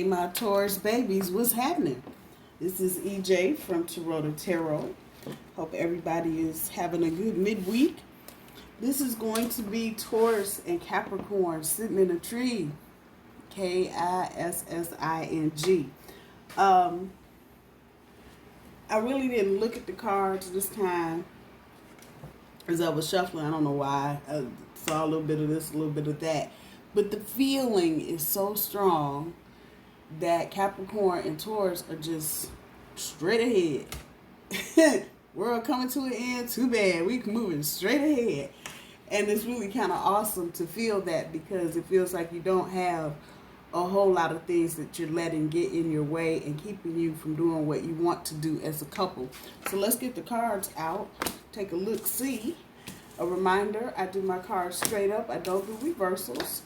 my Taurus babies. What's happening? This is EJ from Taurota Tarot. Hope everybody is having a good midweek. This is going to be Taurus and Capricorn sitting in a tree. K-I-S-S-I-N-G. I really didn't look at the cards this time as I was shuffling. I don't know why. I saw a little bit of this, a little bit of that. But the feeling is so strong that Capricorn and Taurus are just straight ahead. World coming to an end, too bad. We moving straight ahead. And it's really kind of awesome to feel that, because it feels like you don't have a whole lot of things that you're letting get in your way and keeping you from doing what you want to do as a couple. So let's get the cards out. Take a look, see. A reminder, I do my cards straight up. I don't do reversals.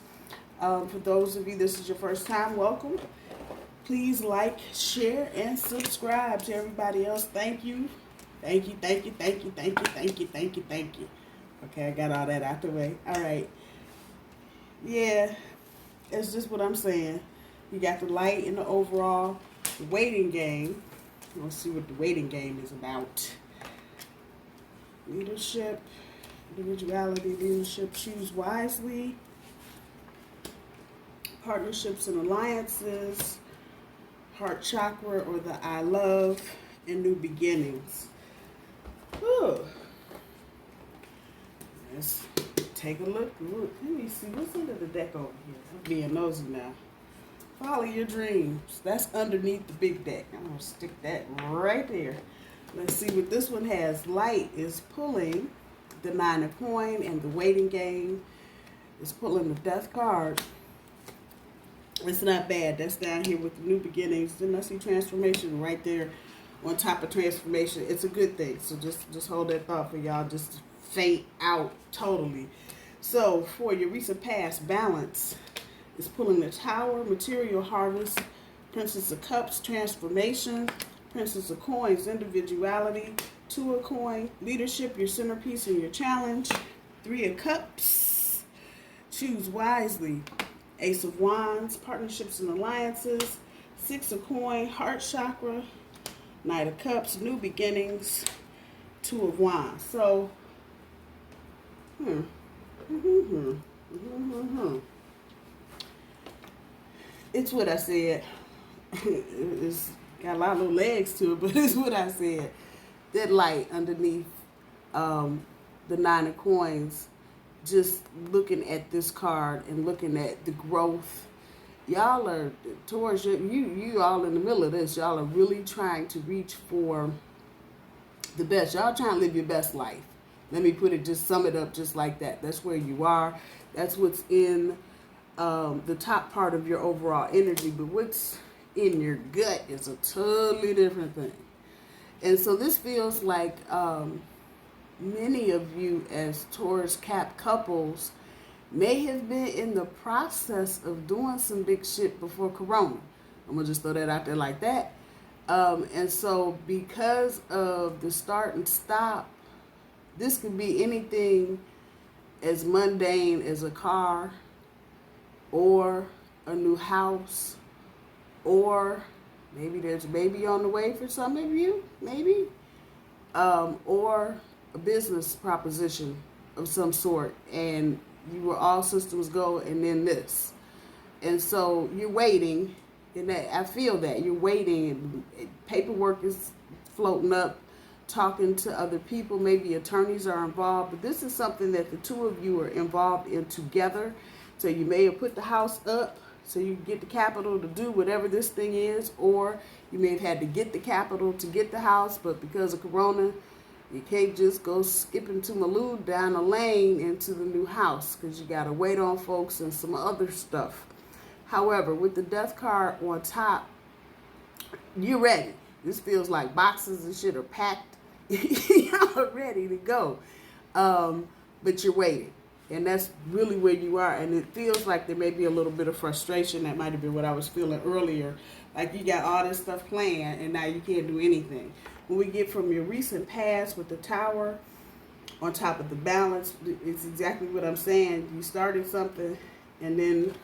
For those of you, this is your first time, welcome. Please like, share, and subscribe. To everybody else, thank you. Thank you, thank you, thank you, thank you, thank you, thank you, thank you. Okay, I got all that out the way. All right. Yeah, it's just what I'm saying. You got the light in the overall, the waiting game. Let's see what the waiting game is about. Leadership, individuality, leadership, choose wisely. Partnerships and alliances, heart chakra or the I love, and new beginnings. Whew. Let's take a look. Let me see what's under the deck over here. I'm being nosy now. Follow your dreams. That's underneath the big deck. I'm going to stick that right there. Let's see what this one has. Light is pulling the 9 of coin, and the waiting game is pulling the death card. It's not bad. That's down here with the new beginnings. Then I see transformation right there on top of transformation. It's a good thing. So just hold that thought for y'all. Just fade out totally. So for your recent past, balance is pulling the Tower, material harvest, Princess of Cups, transformation, Princess of Coins, individuality, 2 of coin, leadership, your centerpiece and your challenge, 3 of Cups, choose wisely, Ace of Wands, partnerships and alliances, 6 of coin, heart chakra, Knight of Cups, new beginnings, 2 of Wands. So, it's what I said. It's got a lot of little legs to it, but it's what I said. That light underneath the 9 of coins, just looking at this card and looking at the growth. Y'all are towards you all in the middle of this. Y'all are really trying to reach for the best. Y'all trying to live your best life. Let me put it, just sum it up just like that. That's where you are. That's what's in the top part of your overall energy. But what's in your gut is a totally different thing. And so this feels like many of you as Taurus Cap couples may have been in the process of doing some big shit before Corona. I'm going to just throw that out there like that. And so because of the start and stop, this could be anything as mundane as a car or a new house, or maybe there's a baby on the way for some of you, maybe, or a business proposition of some sort, and you were all systems go, and then this. And so you're waiting, and that, I feel that you're waiting, and paperwork is floating up, talking to other people, maybe attorneys are involved, but this is something that the two of you are involved in together. So you may have put the house up so you get the capital to do whatever this thing is, or you may have had to get the capital to get the house, but because of Corona, you can't just go skipping to Malou down a lane into the new house, because you got to wait on folks and some other stuff. However, with the death card on top, you're ready. This feels like boxes and shit are packed. Y'all are ready to go. But you're waiting. And that's really where you are. And it feels like there may be a little bit of frustration. That might have been what I was feeling earlier. Like you got all this stuff planned and now you can't do anything. When we get from your recent past with the Tower on top of the balance, it's exactly what I'm saying. You started something and then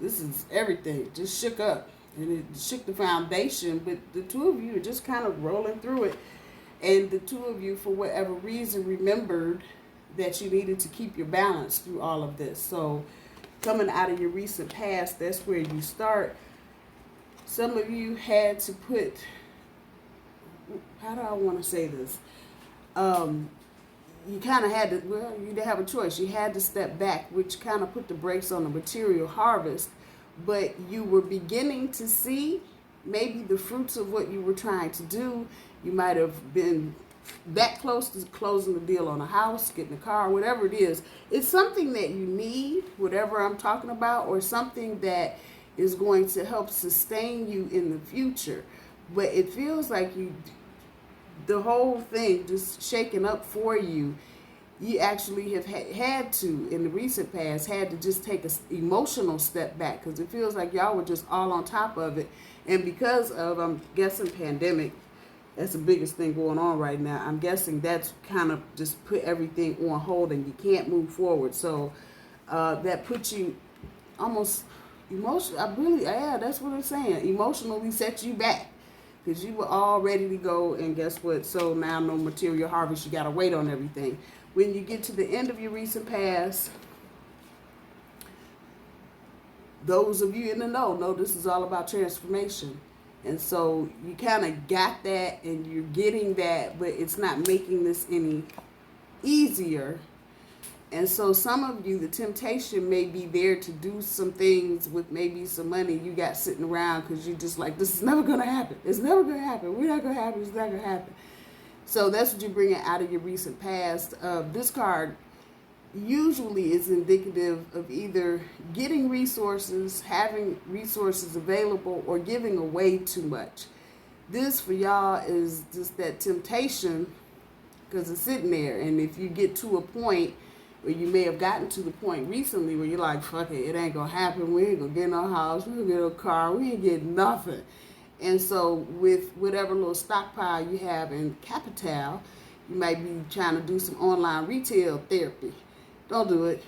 This is everything. Just shook up. And it shook the foundation. But the two of you are just kind of rolling through it. And the two of you, for whatever reason, remembered that you needed to keep your balance through all of this. So coming out of your recent past, that's where you start. Some of you had to put, how do I want to say this? You kind of had to, well, you didn't have a choice. You had to step back, which kind of put the brakes on the material harvest. But you were beginning to see maybe the fruits of what you were trying to do. You might have been that close to closing the deal on a house, getting a car, whatever it is. It's something that you need, whatever I'm talking about, or something that is going to help sustain you in the future. But it feels like the whole thing just shaking up for you. You actually have had to, in the recent past, had to just take an emotional step back, because it feels like y'all were just all on top of it. And because of, I'm guessing, pandemic, that's the biggest thing going on right now. I'm guessing that's kind of just put everything on hold and you can't move forward. So that puts you almost that's what I'm saying. Emotionally set you back, because you were all ready to go, and guess what? So now no material harvest. You got to wait on everything. When you get to the end of your recent past, those of you in the know this is all about transformation. And so you kind of got that, and you're getting that, but it's not making this any easier. And so some of you, the temptation may be there to do some things with maybe some money you got sitting around, because you're just like, this is never going to happen. It's never going to happen. We're not going to happen. It's not going to happen. So that's what you're bringing out of your recent past. This card usually is indicative of either getting resources, having resources available, or giving away too much. This for y'all is just that temptation, because it's sitting there. And if you get to a point, or you may have gotten to the point recently where you're like, fuck it ain't gonna happen. We ain't gonna get no house. We ain't gonna get no car. We ain't get nothing. And so with whatever little stockpile you have in capital, you might be trying to do some online retail therapy. Don't do it.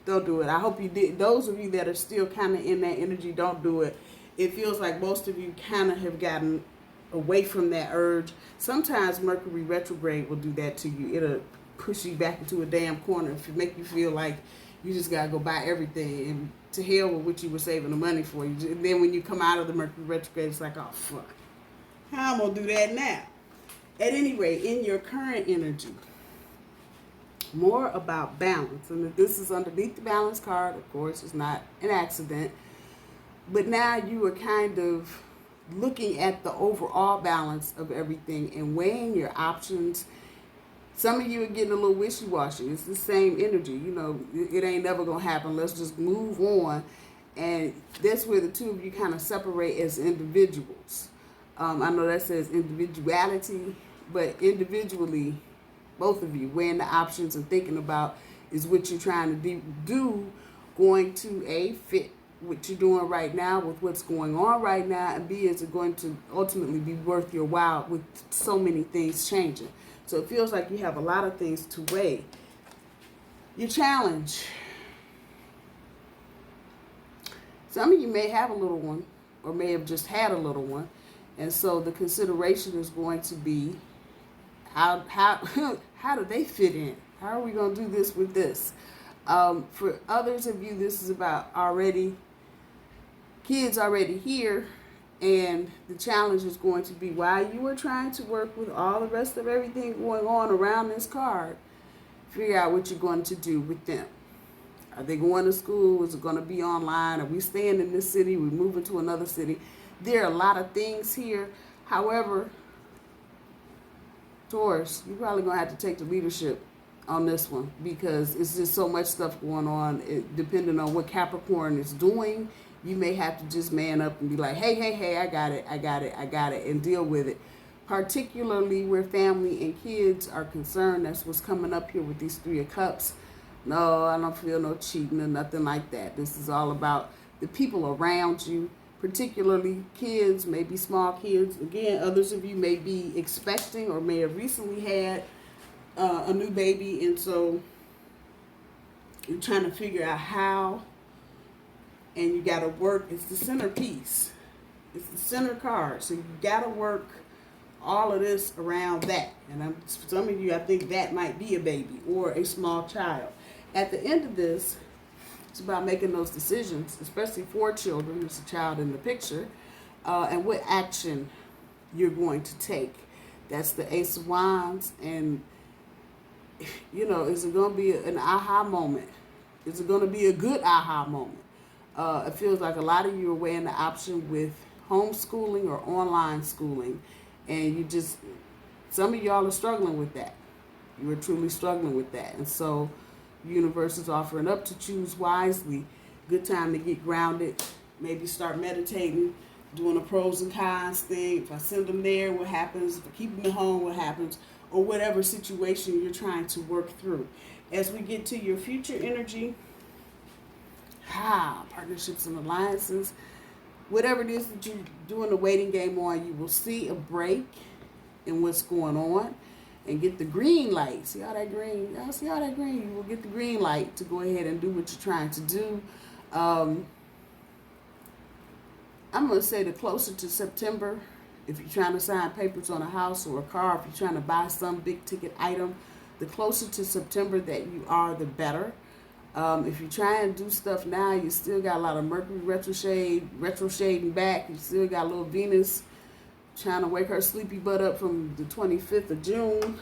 Don't do it. I hope you did. Those of you that are still kind of in that energy, don't do it. It feels like most of you kind of have gotten away from that urge. Sometimes Mercury retrograde will do that to you. It'll push you back into a damn corner, if it make you feel like you just gotta go buy everything, and to hell with what you were saving the money for. And then when you come out of the Mercury retrograde, it's like, oh fuck, how I'm gonna do that now? At any rate, in your current energy, more about balance. And if this is underneath the balance card, of course, it's not an accident. But now you are kind of looking at the overall balance of everything and weighing your options. Some of you are getting a little wishy-washy. It's the same energy. You know, it ain't never going to happen. Let's just move on. And that's where the two of you kind of separate as individuals. I know that says individuality, but individually, both of you weighing the options and thinking about, is what you're trying to do going to A, fit what you're doing right now with what's going on right now, and B, is it going to ultimately be worth your while with so many things changing. So it feels like you have a lot of things to weigh. Your challenge. Some of you may have a little one, or may have just had a little one. And so the consideration is going to be, how do they fit in? How are we going to do this with this? For others of you, this is about kids already here. And the challenge is going to be, while you are trying to work with all the rest of everything going on around this card, figure out what you're going to do with them. Are they going to school? Is it going to be online? Are we staying in this city? We're moving to another city? There are a lot of things here. However, Taurus, you're probably going to have to take the leadership on this one, because it's just so much stuff going on. Depending on what Capricorn is doing, you may have to just man up and be like, hey, I got it, and deal with it. Particularly where family and kids are concerned. That's what's coming up here with these Three of Cups. No, I don't feel no cheating or nothing like that. This is all about the people around you, particularly kids, maybe small kids. Again, others of you may be expecting or may have recently had a new baby, and so you're trying to figure out how and you got to work. It's the centerpiece. It's the center card. So you got to work all of this around that. And for some of you, I think that might be a baby or a small child. At the end of this, it's about making those decisions, especially for children. There's a child in the picture. And what action you're going to take. That's the Ace of Wands. And, you know, is it going to be an aha moment? Is it going to be a good aha moment? It feels like a lot of you are weighing the option with homeschooling or online schooling. And you just, some of y'all are struggling with that. You are truly struggling with that. And so the universe is offering up to choose wisely. Good time to get grounded. Maybe start meditating, doing a pros and cons thing. If I send them there, what happens? If I keep them at home, what happens? Or whatever situation you're trying to work through. As we get to your future energy, partnerships and alliances, whatever it is that you're doing the waiting game on, you will see a break in what's going on and get the green light. See all that green? Y'all see all that green? You will get the green light to go ahead and do what you're trying to do. I'm going to say the closer to September, if you're trying to sign papers on a house or a car, if you're trying to buy some big ticket item, the closer to September that you are, the better. If you try and do stuff now, you still got a lot of Mercury retrograding back. You still got a little Venus trying to wake her sleepy butt up from the 25th of June.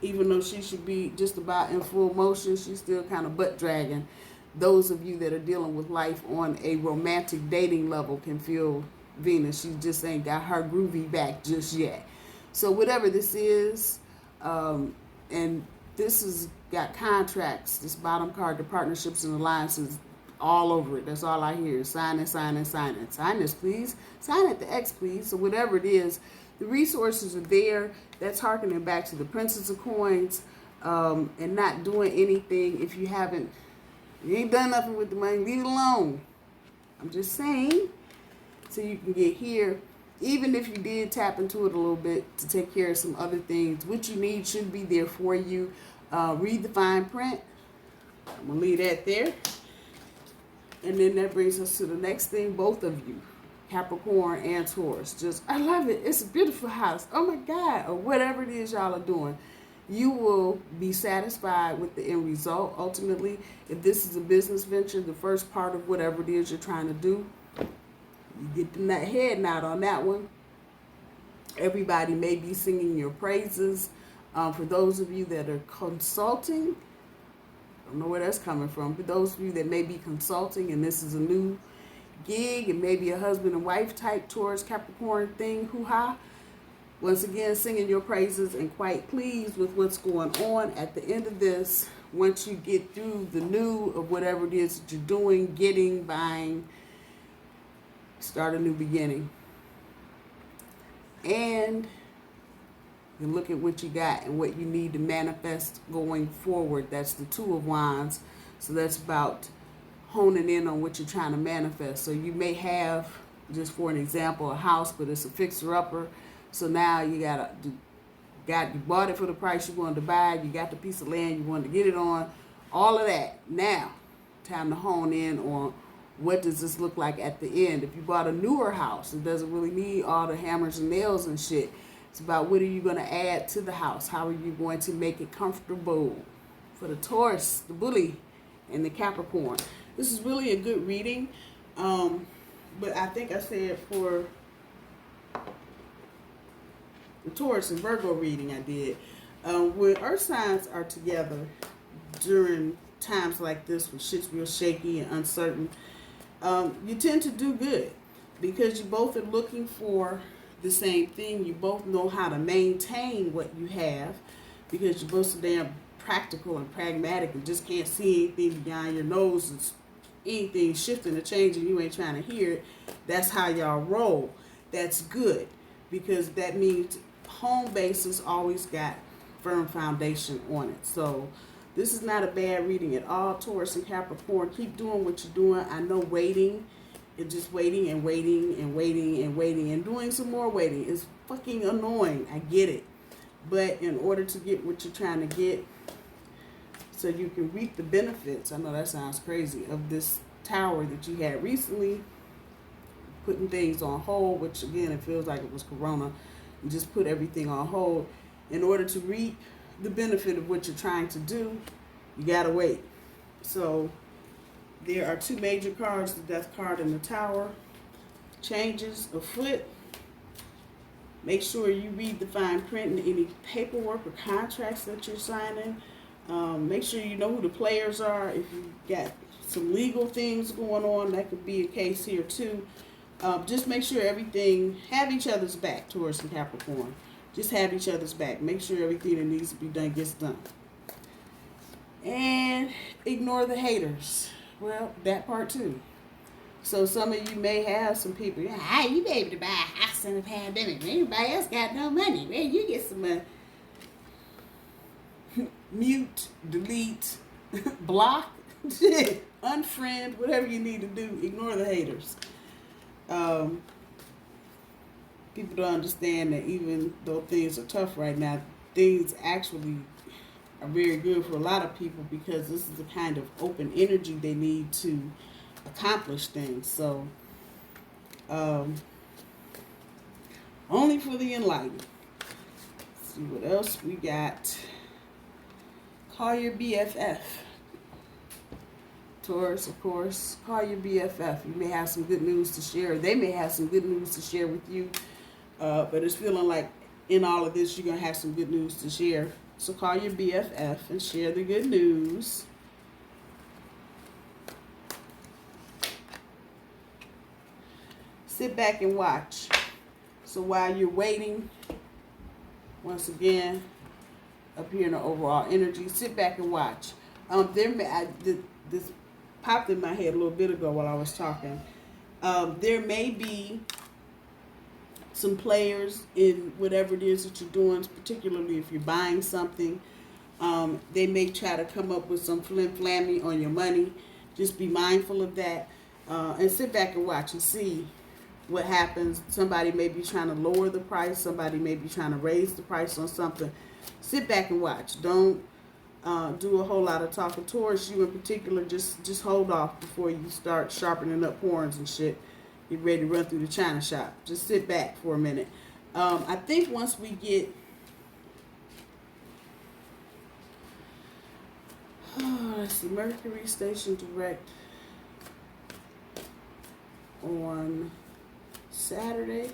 Even though she should be just about in full motion, she's still kind of butt dragging. Those of you that are dealing with life on a romantic dating level can feel Venus. She just ain't got her groovy back just yet. So whatever this is, and this has got contracts, this bottom card, the partnerships and alliances, all over it. That's all I hear. Sign it, sign it, sign it. Sign this, please. Sign it to X, please. So whatever it is, the resources are there. That's harkening back to the Princess of Coins, and not doing anything if you ain't done nothing with the money. Leave it alone. I'm just saying, so you can get here. Even if you did tap into it a little bit to take care of some other things, what you need should be there for you. Read the fine print. I'm going to leave that there. And then that brings us to the next thing, both of you, Capricorn and Taurus. Just, I love it. It's a beautiful house. Oh my God. Or whatever it is y'all are doing. You will be satisfied with the end result. Ultimately, if this is a business venture, the first part of whatever it is you're trying to do, you get the head nod on that one. Everybody may be singing your praises. For those of you that are consulting, I don't know where that's coming from. For those of you that may be consulting and this is a new gig and maybe a husband and wife type Taurus Capricorn thing, hoo-ha. Once again, singing your praises and quite pleased with what's going on. At the end of this, once you get through the new of whatever it is that you're doing, getting, buying, start a new beginning. And you look at what you got and what you need to manifest going forward. That's the Two of Wands. So that's about honing in on what you're trying to manifest. So you may have, just for an example, a house, but it's a fixer-upper. So now you you bought it for the price you wanted to buy. You got the piece of land you wanted to get it on. All of that. Now, time to hone in on what does this look like at the end. If you bought a newer house, it doesn't really need all the hammers and nails and shit. It's about what are you going to add to the house? How are you going to make it comfortable for the Taurus, the bully, and the Capricorn? This is really a good reading. But I think I said for the Taurus and Virgo reading I did. When earth signs are together during times like this when shit's real shaky and uncertain, you tend to do good because you both are looking for the same thing. You both know how to maintain what you have because you're both so damn practical and pragmatic and just can't see anything beyond your nose. It's anything shifting or changing, you ain't trying to hear it. That's how y'all roll. That's good because that means home base has always got firm foundation on it. So this is not a bad reading at all, Taurus and Capricorn. Keep doing what you're doing. I know waiting and just waiting and waiting and waiting and waiting and doing some more waiting is fucking annoying. I get it. But in order to get what you're trying to get, so you can reap the benefits, I know that sounds crazy, of this tower that you had recently, putting things on hold, which again, it feels like it was Corona. You just put everything on hold. In order to reap the benefit of what you're trying to do, you gotta wait. So there are two major cards, the Death card and the Tower. Changes afoot. Make sure you read the fine print in any paperwork or contracts that you're signing. Make sure you know who the players are. If you got some legal things going on, that could be a case here too. Just make sure everything, have each other's back, Taurus and Capricorn. Just have each other's back. Make sure everything that needs to be done gets done. And ignore the haters. Well, that part too. So some of you may have some people, hey, you be able to buy a house in the pandemic. Everybody else got no money. Where you get some money? Mute, delete, block, unfriend, whatever you need to do. Ignore the haters. People don't understand that even though things are tough right now, things actually are very good for a lot of people, because this is the kind of open energy they need to accomplish things. So only for the enlightened. Let's see what else we got. Call your BFF. Taurus, of course. Call your BFF. You may have some good news to share. They may have some good news to share with you. But it's feeling like in all of this, you're going to have some good news to share. So call your BFF and share the good news. Sit back and watch. So while you're waiting, once again, up here in the overall energy, sit back and watch. This popped in my head a little bit ago while I was talking. There may be some players in whatever it is that you're doing, particularly if you're buying something. They may try to come up with some flim-flammy on your money. Just be mindful of that. And sit back and watch and see what happens. Somebody may be trying to lower the price. Somebody may be trying to raise the price on something. Sit back and watch. Don't do a whole lot of talking. Taurus, you in particular, just hold off before you start sharpening up horns and shit. Get ready to run through the china shop. Just sit back for a minute. I think once we get let's see, Mercury station direct on Saturday.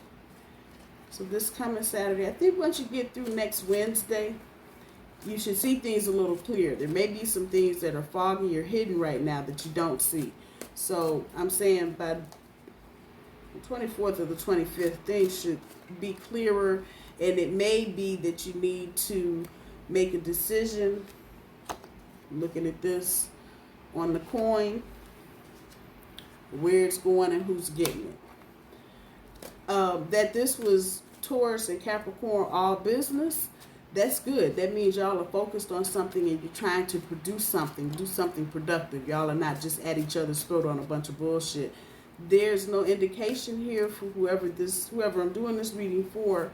So this coming Saturday, I think once you get through next Wednesday, you should see things a little clearer. There may be some things that are foggy or hidden right now that you don't see. So I'm saying by the 24th or the 25th, things should be clearer. And it may be that you need to make a decision, looking at this on the coin, where it's going and who's getting it. That this was Taurus and Capricorn all business, that's good. That means y'all are focused on something and you're trying to produce something, do something productive. Y'all are not just at each other's throat on a bunch of bullshit. There's no indication here for whoever I'm doing this reading for,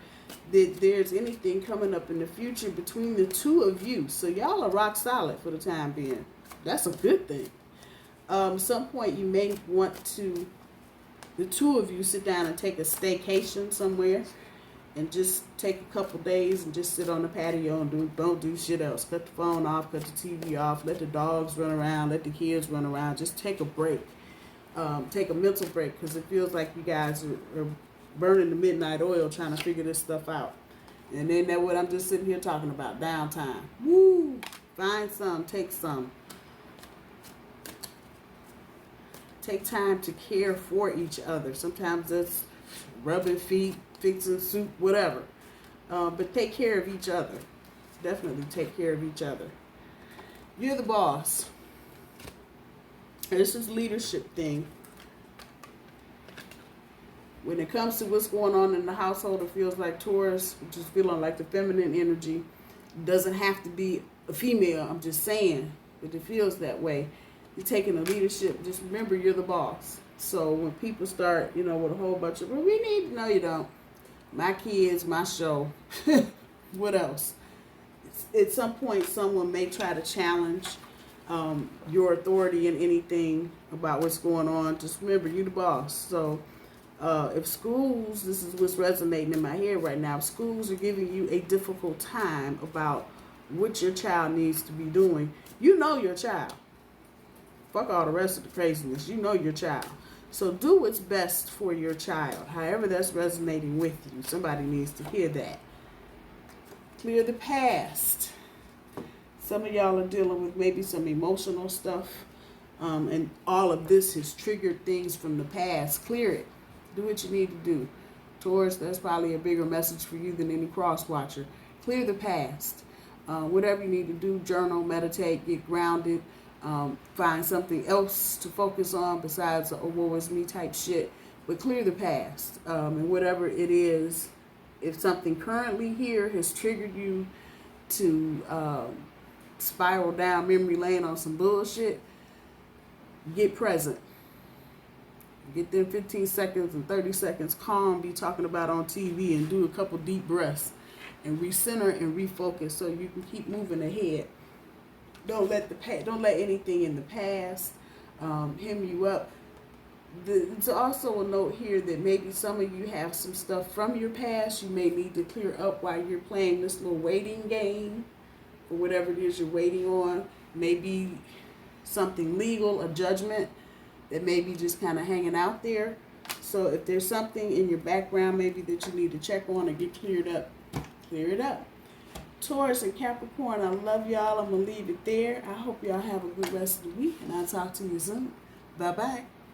that there's anything coming up in the future between the two of you. So y'all are rock solid for the time being. That's a good thing. Some point you may want to, the two of you, sit down and take a staycation somewhere and just take a couple days and just sit on the patio and don't do shit else. Cut the phone off, cut the TV off, let the dogs run around, let the kids run around. Just take a break. Take a mental break, because it feels like you guys are burning the midnight oil trying to figure this stuff out. And then that's what I'm just sitting here talking about, downtime. Woo! Find some, take some. Take time to care for each other. Sometimes that's rubbing feet, fixing soup, whatever. But take care of each other. Definitely take care of each other. You're the boss. This is a leadership thing. When it comes to what's going on in the household, it feels like Taurus, which is feeling like the feminine energy, doesn't have to be a female. I'm just saying, but it feels that way. You're taking the leadership. Just remember, you're the boss. So when people start, with a whole bunch of, well, we need, no, you don't. My kids, my show. What else? At some point, someone may try to challenge your authority in anything about what's going on. Just remember, you the boss. So if schools, this is what's resonating in my head right now, if schools are giving you a difficult time about what your child needs to be doing, you know your child. Fuck all the rest of the craziness. You know your child. So do what's best for your child, however that's resonating with you. Somebody needs to hear that. Clear the past. Some of y'all are dealing with maybe some emotional stuff, and all of this has triggered things from the past. Clear it. Do what you need to do. Taurus, that's probably a bigger message for you than any cross watcher. Clear the past. Whatever you need to do, journal, meditate, get grounded. Find something else to focus on besides a woe is me type shit, but clear the past. And whatever it is, if something currently here has triggered you to spiral down memory lane on some bullshit, get present. Get them 15 seconds and 30 seconds calm, be talking about on TV, and do a couple deep breaths and recenter and refocus so you can keep moving ahead. Don't let anything in the past hem you up. There's also a note here that maybe some of you have some stuff from your past you may need to clear up while you're playing this little waiting game for whatever it is you're waiting on. Maybe something legal, a judgment that may be just kind of hanging out there. So if there's something in your background maybe that you need to check on or get cleared up, clear it up. Taurus and Capricorn, I love y'all. I'm going to leave it there. I hope y'all have a good rest of the week, and I'll talk to you soon. Bye-bye.